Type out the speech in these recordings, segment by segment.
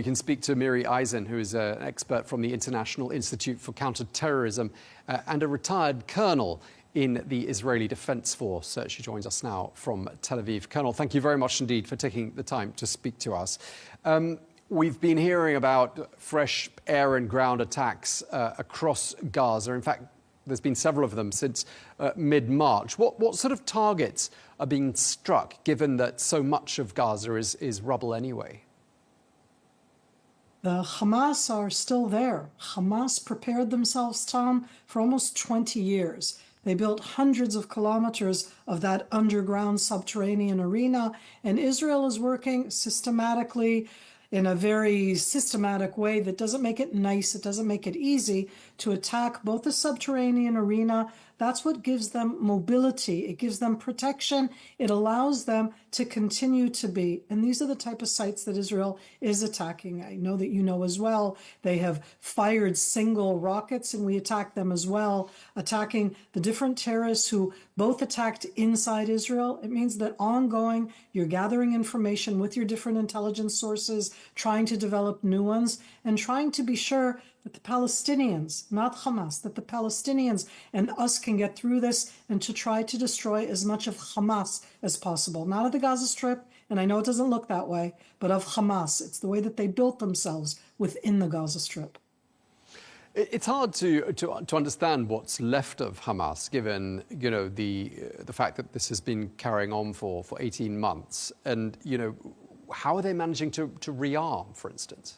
We can speak to Miri, who is an expert from the International Institute for Counterterrorism and a retired colonel in the Israeli Defense Force. She joins us now from Tel Aviv. Colonel, thank you very much indeed for taking the time to speak to us. We've been hearing about fresh air and ground attacks across Gaza. In fact, there's been several of them since mid-March. What sort of targets are being struck, given that so much of Gaza is rubble anyway? The Hamas are still there. Hamas prepared themselves, Tom, for almost 20 years. They built hundreds of kilometers of that underground subterranean arena, and Israel is working systematically in a very systematic way that doesn't make it nice, it doesn't make it easy to attack both the subterranean arena. That's what gives them mobility. It gives them protection. It allows them to continue to be. And these are the type of sites that Israel is attacking. I know that you know as well. They have fired single rockets, and we attack them as well, attacking the different terrorists who both attacked inside Israel. It means that ongoing, you're gathering information with your different intelligence sources, trying to develop new ones, and trying to be sure that the Palestinians, not Hamas, that the Palestinians and us can get through this and to try to destroy as much of Hamas as possible. Not of the Gaza Strip, and I know it doesn't look that way, but of Hamas. It's the way that they built themselves within the Gaza Strip. It's hard to understand what's left of Hamas, given the fact that this has been carrying on for 18 months, and how are they managing to rearm, for instance?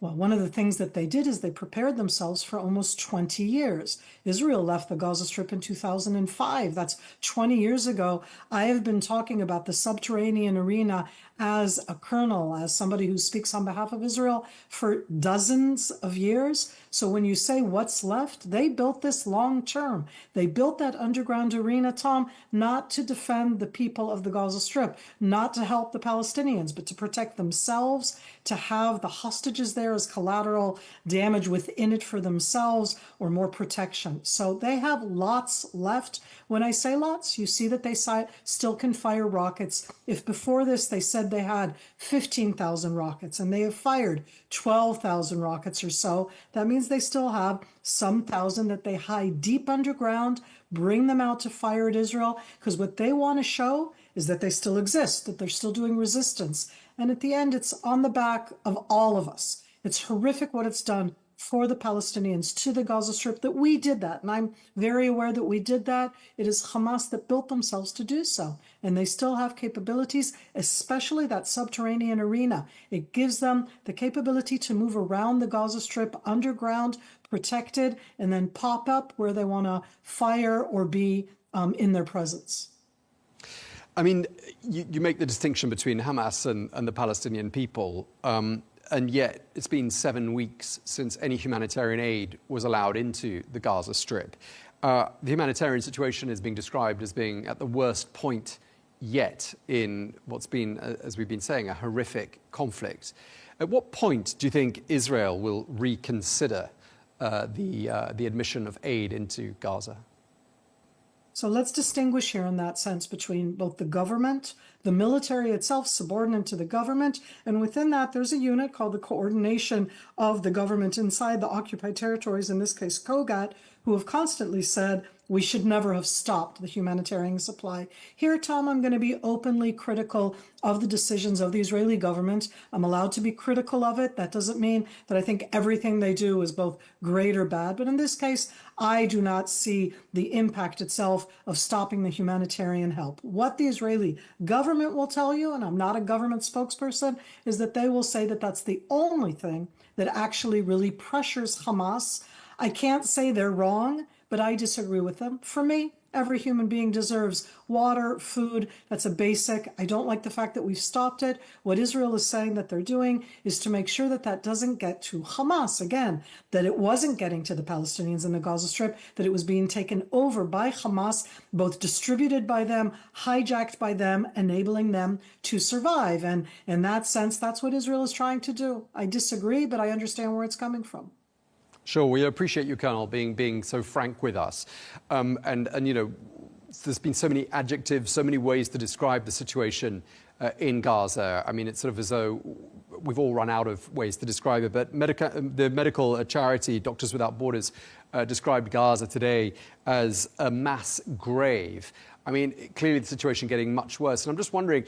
Well, one of the things that they did is they prepared themselves for almost 20 years. Israel left the Gaza Strip in 2005. That's 20 years ago. I have been talking about the subterranean arena as a colonel, as somebody who speaks on behalf of Israel for dozens of years. So when you say what's left, they built this long term. They built that underground arena, Tom, not to defend the people of the Gaza Strip, not to help the Palestinians, but to protect themselves, to have the hostages there as collateral damage within it for themselves, or more protection. So they have lots left. When I say lots, you see that they still can fire rockets. If before this they said they had 15,000 rockets and they have fired 12,000 rockets or so, that means they still have some thousand that they hide deep underground, bring them out to fire at Israel, because what they want to show is that they still exist, that they're still doing resistance. And at the end, it's on the back of all of us. It's horrific what it's done for the Palestinians, to the Gaza Strip, that we did that. And I'm very aware that we did that. It is Hamas that built themselves to do so. And they still have capabilities, especially that subterranean arena. It gives them the capability to move around the Gaza Strip underground, protected, and then pop up where they want to fire or be in their presence. I mean, you make the distinction between Hamas and the Palestinian people. And yet it's been 7 weeks since any humanitarian aid was allowed into the Gaza Strip. The humanitarian situation is being described as being at the worst point yet in what's been, as we've been saying, a horrific conflict. At what point do you think Israel will reconsider the admission of aid into Gaza? So let's distinguish here in that sense between both the government, the military itself subordinate to the government, and within that there's a unit called the Coordination of the Government inside the occupied territories, in this case COGAT, who have constantly said we should never have stopped the humanitarian supply. Here, Tom, I'm going to be openly critical of the decisions of the Israeli government. I'm allowed to be critical of it. That doesn't mean that I think everything they do is both great or bad. But in this case, I do not see the impact itself of stopping the humanitarian help. What the Israeli government will tell you, and I'm not a government spokesperson, is that they will say that that's the only thing that actually really pressures Hamas. I can't say they're wrong, but I disagree with them. For me, every human being deserves water, food. That's a basic. I don't like the fact that we've stopped it. What Israel is saying that they're doing is to make sure that that doesn't get to Hamas. Again, that it wasn't getting to the Palestinians in the Gaza Strip, that it was being taken over by Hamas, both distributed by them, hijacked by them, enabling them to survive. And in that sense, that's what Israel is trying to do. I disagree, but I understand where it's coming from. Sure, we appreciate you, Colonel, being so frank with us. And there's been so many adjectives, so many ways to describe the situation in Gaza. I mean, it's sort of as though we've all run out of ways to describe it, but the medical charity Doctors Without Borders described Gaza today as a mass grave. I mean, clearly the situation getting much worse. And I'm just wondering,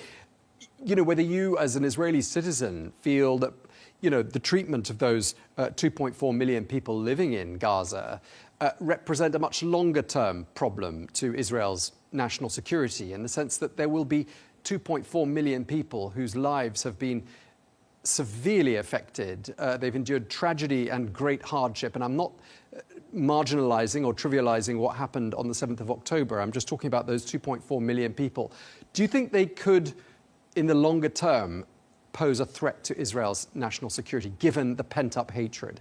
whether you as an Israeli citizen feel that, the treatment of those 2.4 million people living in Gaza represent a much longer term problem to Israel's national security, in the sense that there will be 2.4 million people whose lives have been severely affected. They've endured tragedy and great hardship. And I'm not marginalizing or trivializing what happened on the 7th of October. I'm just talking about those 2.4 million people. Do you think they could, in the longer term, pose a threat to Israel's national security, given the pent-up hatred?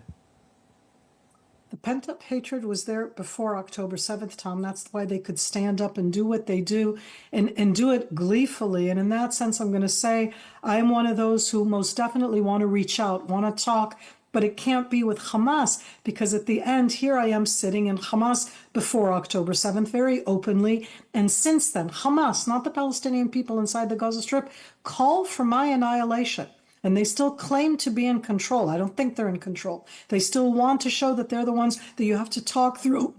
The pent-up hatred was there before October 7th, Tom. That's why they could stand up and do what they do and do it gleefully. And in that sense, I'm going to say I am one of those who most definitely want to reach out, want to talk, but it can't be with Hamas, because at the end, here I am sitting in Hamas before October 7th very openly. And since then, Hamas, not the Palestinian people inside the Gaza Strip, called for my annihilation. And they still claim to be in control. I don't think they're in control. They still want to show that they're the ones that you have to talk through.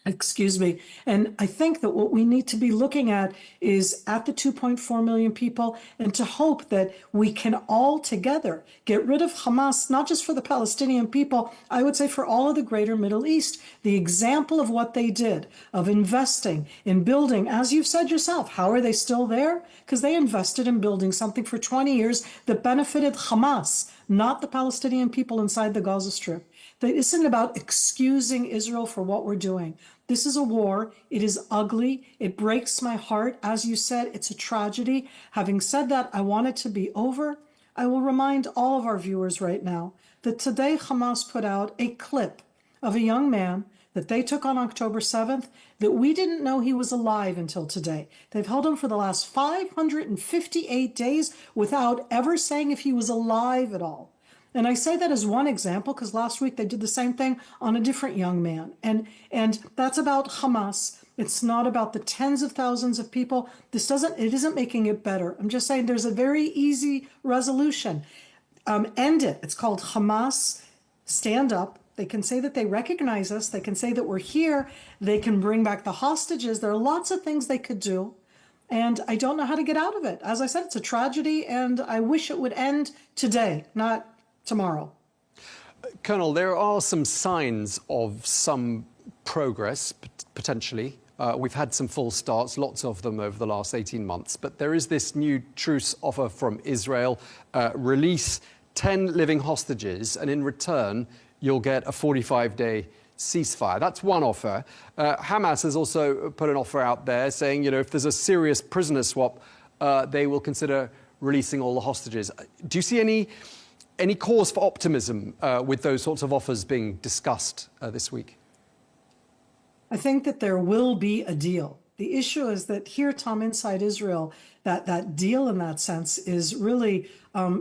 Excuse me. And I think that what we need to be looking at is at the 2.4 million people, and to hope that we can all together get rid of Hamas, not just for the Palestinian people, I would say for all of the greater Middle East. The example of what they did, of investing in building, as you've said yourself, how are they still there? Because they invested in building something for 20 years that benefited Hamas, not the Palestinian people inside the Gaza Strip. That isn't about excusing Israel for what we're doing. This is a war. It is ugly. It breaks my heart. As you said, it's a tragedy. Having said that, I want it to be over. I will remind all of our viewers right now that today Hamas put out a clip of a young man that they took on October 7th that we didn't know he was alive until today. They've held him for the last 558 days without ever saying if he was alive at all. And I say that as one example because last week they did the same thing on a different young man. And that's about Hamas. It's not about the tens of thousands of people. It isn't making it better. I'm just saying there's a very easy resolution. End it. It's called Hamas. Stand up. They can say that they recognize us. They can say that we're here. They can bring back the hostages. There are lots of things they could do. And I don't know how to get out of it. As I said, it's a tragedy, and I wish it would end today, not tomorrow. Colonel, there are some signs of some progress, potentially. We've had some false starts, lots of them over the last 18 months. But there is this new truce offer from Israel, release 10 living hostages, and in return, you'll get a 45-day ceasefire. That's one offer. Hamas has also put an offer out there saying, if there's a serious prisoner swap, they will consider releasing all the hostages. Do you see any cause for optimism with those sorts of offers being discussed this week? I think that there will be a deal. The issue is that here, Tom, inside Israel, that deal in that sense is really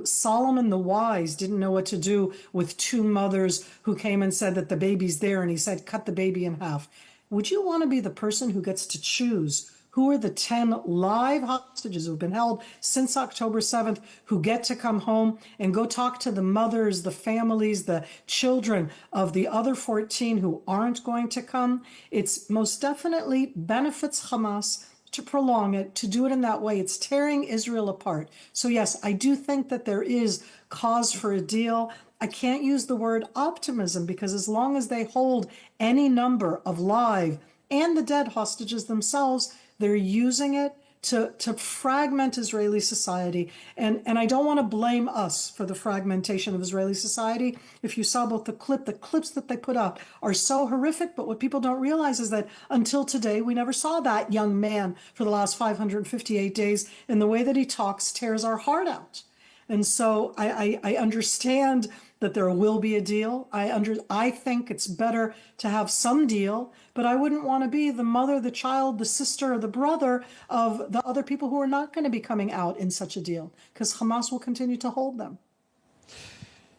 Solomon the Wise didn't know what to do with two mothers who came and said that the baby's there, and he said, cut the baby in half. Would you want to be the person who gets to choose who are the 10 live hostages who've been held since October 7th who get to come home and go talk to the mothers, the families, the children of the other 14 who aren't going to come? It's most definitely benefits Hamas to prolong it, to do it in that way. It's tearing Israel apart. So yes, I do think that there is cause for a deal. I can't use the word optimism because as long as they hold any number of live and the dead hostages themselves, they're using it to fragment Israeli society. And I don't want to blame us for the fragmentation of Israeli society. If you saw both the clips that they put out are so horrific, but what people don't realize is that until today, we never saw that young man for the last 558 days, and the way that he talks tears our heart out. And so I understand that there will be a deal. I think it's better to have some deal, but I wouldn't want to be the mother, the child, the sister, or the brother of the other people who are not going to be coming out in such a deal, because Hamas will continue to hold them.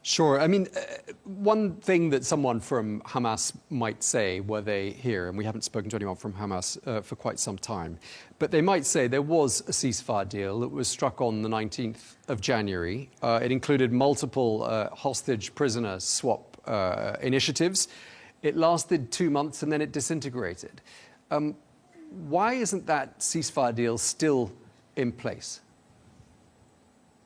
Sure. I mean, one thing that someone from Hamas might say were they here, and we haven't spoken to anyone from Hamas for quite some time, but they might say there was a ceasefire deal that was struck on the 19th of January. It included multiple hostage prisoner swap initiatives. It lasted 2 months and then it disintegrated. Why isn't that ceasefire deal still in place?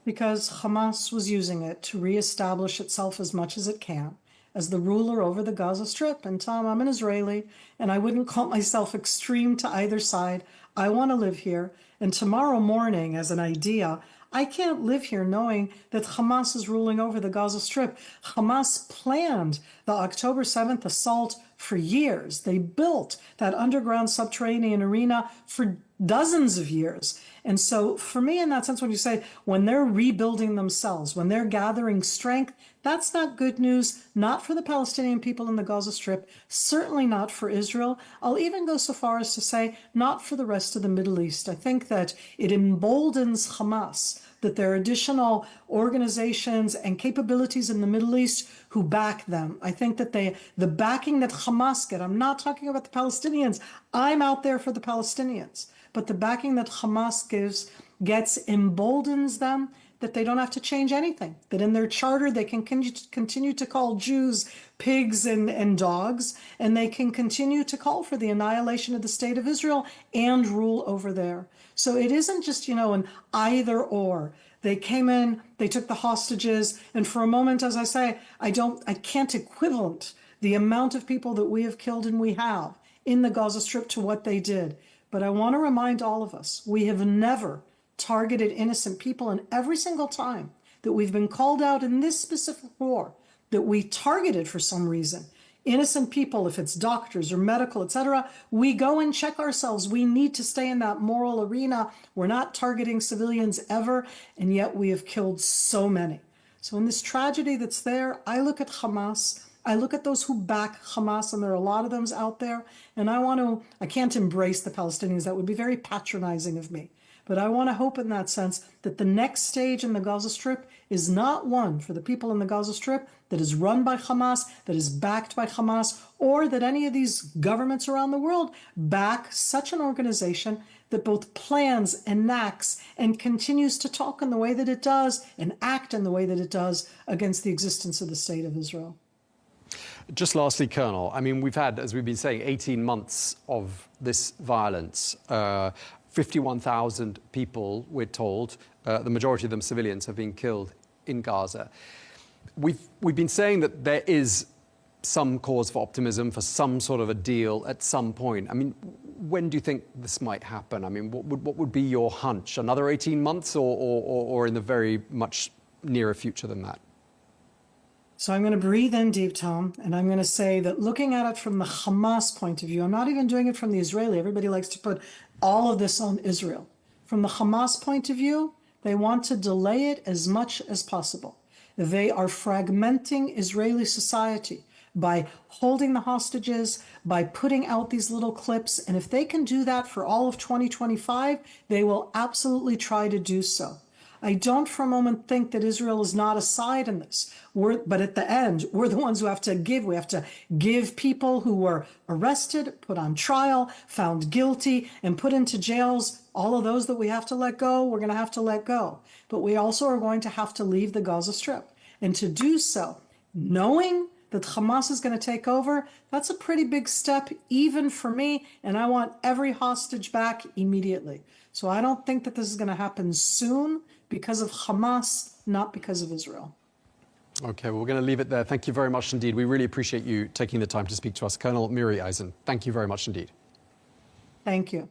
Because Hamas was using it to reestablish itself as much as it can as the ruler over the Gaza Strip. And Tom, I'm an Israeli, and I wouldn't call myself extreme to either side. I want to live here. And tomorrow morning, as an idea, I can't live here knowing that Hamas is ruling over the Gaza Strip. Hamas planned the October 7th assault for years. They built that underground subterranean arena for dozens of years. And so for me, in that sense, when you say when they're rebuilding themselves, when they're gathering strength, that's not good news, not for the Palestinian people in the Gaza Strip, certainly not for Israel. I'll even go so far as to say not for the rest of the Middle East. I think that it emboldens Hamas, that there are additional organizations and capabilities in the Middle East who back them. I think that the backing that Hamas get, I'm not talking about the Palestinians, I'm out there for the Palestinians, but the backing that Hamas gets emboldens them, that they don't have to change anything, that in their charter they can continue to call Jews pigs and dogs, and they can continue to call for the annihilation of the state of Israel and rule over there. So it isn't just, an either or. They came in, they took the hostages, and for a moment, as I say, I can't equivalent the amount of people that we have killed and we have in the Gaza Strip to what they did. But I want to remind all of us, we have never targeted innocent people, and every single time that we've been called out in this specific war, that we targeted for some reason innocent people, if it's doctors or medical, etc., we go and check ourselves. We need to stay in that moral arena. We're not targeting civilians ever, and yet we have killed so many. So in this tragedy that's there, I look at Hamas, I look at those who back Hamas, and there are a lot of them out there, and I can't embrace the Palestinians. That would be very patronizing of me. But I want to hope in that sense that the next stage in the Gaza Strip is not one for the people in the Gaza Strip that is run by Hamas, that is backed by Hamas, or that any of these governments around the world back such an organization that both plans, enacts, and continues to talk in the way that it does and act in the way that it does against the existence of the state of Israel. Just lastly, Colonel, I mean, we've had, as we've been saying, 18 months of this violence. 51,000 people, we're told, the majority of them civilians, have been killed in Gaza. We've been saying that there is some cause for optimism for some sort of a deal at some point. I mean, when do you think this might happen? I mean, what would be your hunch? Another 18 months or in the very much nearer future than that? So I'm going to breathe in deep, Tom, and I'm going to say that looking at it from the Hamas point of view, I'm not even doing it from the Israeli. Everybody likes to put all of this on Israel. From the Hamas point of view, they want to delay it as much as possible. They are fragmenting Israeli society by holding the hostages, by putting out these little clips. And if they can do that for all of 2025, they will absolutely try to do so. I don't for a moment think that Israel is not a side in this. But at the end, we're the ones who have to give. We have to give people who were arrested, put on trial, found guilty, and put into jails. All of those that we have to let go, we're going to have to let go. But we also are going to have to leave the Gaza Strip. And to do so, knowing that Hamas is going to take over, that's a pretty big step, even for me. And I want every hostage back immediately. So I don't think that this is going to happen soon because of Hamas, not because of Israel. Okay, well, we're going to leave it there. Thank you very much indeed. We really appreciate you taking the time to speak to us. Colonel Miri, thank you very much indeed. Thank you.